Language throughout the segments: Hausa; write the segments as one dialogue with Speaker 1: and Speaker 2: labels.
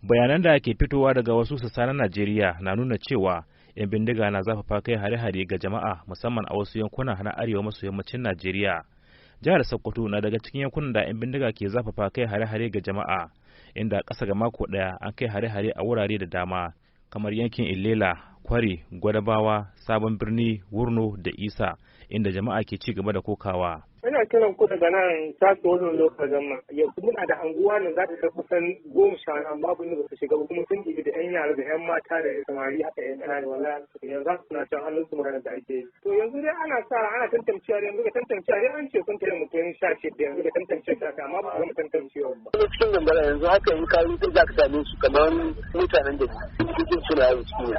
Speaker 1: Bayanan da ke fitowa daga wasu sassa na Najeriya na nuna cewa 'yan bindiga na zafafa kai hare-hare ga jama'a musamman a wasu yankuna na arewa maso yammacin Najeriya. Jihar Sokoto na daga cikin yankunan da 'yan bindiga ke zafafa kai hare-hare ga jama'a, inda ƙasa ga mako ɗaya an kai hare-hare a wurare da dama kamar yankin Ilela, Kwari, Gwadabawa, Sabon Birni, Wurno da Isa, inda jama'a ke ci gaba da kokawa.
Speaker 2: Ina kiran ku daga nan tasu wannan lokacin ma yanzu muna da anguwa nan za ta kai kusan 10 amma abin da ba su shiga ba kuma sun ɗibi da 'yan yara da 'yan mata da samari haka 'yan ƙanana wallahi yanzu suna can hannun su magana da ake yi. To yanzu dai ana tantancewa yanzu ga tantancewa dai an ce sun tare mutum 16 yanzu ga tantancewa ta amma ba a gama tantancewa ba. Cikin gambara yanzu haka in ka yi za ka same su kamar mutanen da cikin suna yau cikin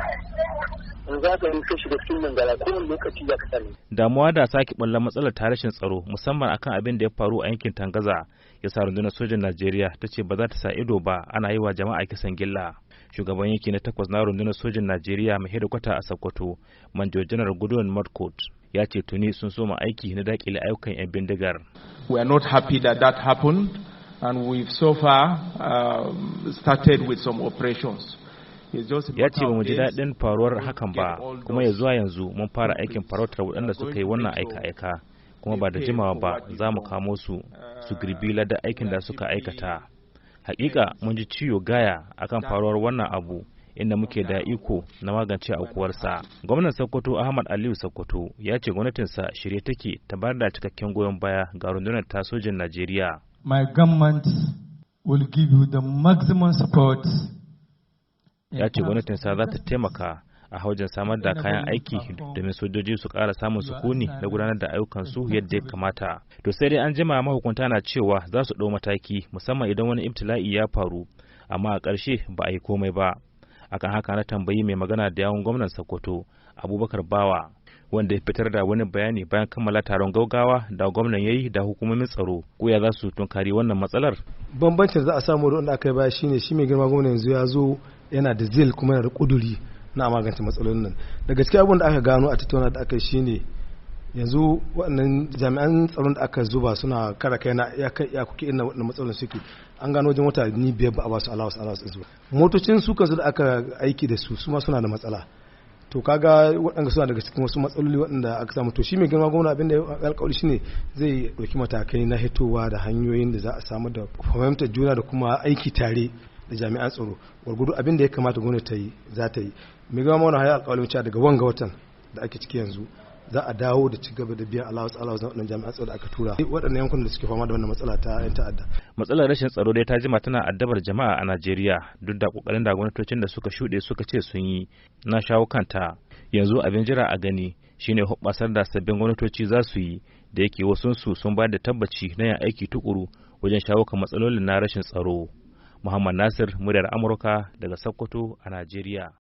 Speaker 2: yanzu haka in ka shiga cikin gambara kowane lokaci za ka same.
Speaker 1: Damuwa da sake ɓallar matsalar ta rashin tsaro musamman akan abin da ya faru a yankin Tangaza ya sa rundunar sojan Najeriya ta ce ba za ta sa ido ba ana yi wa jama'a kisan gilla. Shugaban yanki na 8 na rundunar sojan Najeriya mai hedikwata a Sokoto, Manjo Janar Gudon Modcot, ya ce tuni sun soma aiki na dakile ayyukan 'yan bindigar.
Speaker 3: We are not happy that happened and we've so far started with some operations.
Speaker 1: Ya ce ba mu ji daɗin faruwar hakan ba, kuma ya zuwa yanzu mun fara aikin farautar waɗanda suka yi wannan aika-aika, kuma ba da jimawa ba za mu kamo su girbi ladar aikin da suka aikata. Hakika mun ji ciwo gaya akan faruwar wannan abu, inda muke da iko na magance aukuwarsa. Gwamnan Sokoto Ahmad Aliyu Sokoto ya ce gwamnatinsa shirye take ta bayar da cikakken goyon baya ga rundunar ta sojin Najeriya.
Speaker 4: My government will give you the maximum support.
Speaker 1: Ya ce gwamnatinsa za ta taimaka a wajen samar da kayan aiki domin sojoji su ƙara samun sukuni na gudanar da ayyukansu yadda ya kamata. To sai dai an jima mahukunta na cewa za su ɗau mataki musamman idan wani ibtila'i ya faru, amma a ƙarshe ba a yi komai ba. Akan haka na tambayi mai magana da yawun gwamnan Sokoto, Abubakar Bawa, wanda ya fitar da wani bayani bayan kammala taron gaugawa da gwamnan ya yi da hukumomin tsaro, ko ya za su tunkari wannan matsalar.
Speaker 5: Bambancin za a samu da wanda aka yi baya shine shi mai girma gwamnan yanzu ya zo yana da zil kuma yana da kuduri na magance matsalolin nan. Da gaskiya abin da aka gano a tattauna da aka yi shine yanzu waɗannan jami'an tsaron da aka zuba suna kara kai na ya kuke inda waɗannan matsalolin suke, an gano wajen wata ni 5 ba a basu alawas zuwa motocin su kansu da aka aiki da su ma suna da matsala. To kaga waɗanda suna daga cikin wasu matsaloli waɗanda aka samu. To shi mai girma gwamna abin da alƙawari shine zai ɗauki matakai na hitowa da hanyoyin da za a samu da fahimtar juna da kuma aiki tare da jami'an tsaro gwargwado abin da ya kamata gwamnati ta yi za ta yi. Mai girma gwamna ya alƙawarin cewa daga wanga watan da ake ciki yanzu za a dawo da ci gaba da biyan allowance na waɗannan jami'an tsaro da aka tura waɗannan yankunan da suke fama da wannan matsala ta 'yan ta'adda.
Speaker 1: Matsalar rashin tsaro dai ta jima tana addabar jama'a a Najeriya duk da kokarin da gwamnatocin da suka shuɗe suka ce sun yi na shawo kanta. Yanzu abin jira a gani shine hoɓɓasar da sabbin gwamnatoci za su yi, da yake wasunsu sun ba da tabbaci na yin aiki tukuru wajen shawo kan matsalolin na rashin tsaro. Muhammad Nasir, muryar Amurka daga Sokoto a Najeriya.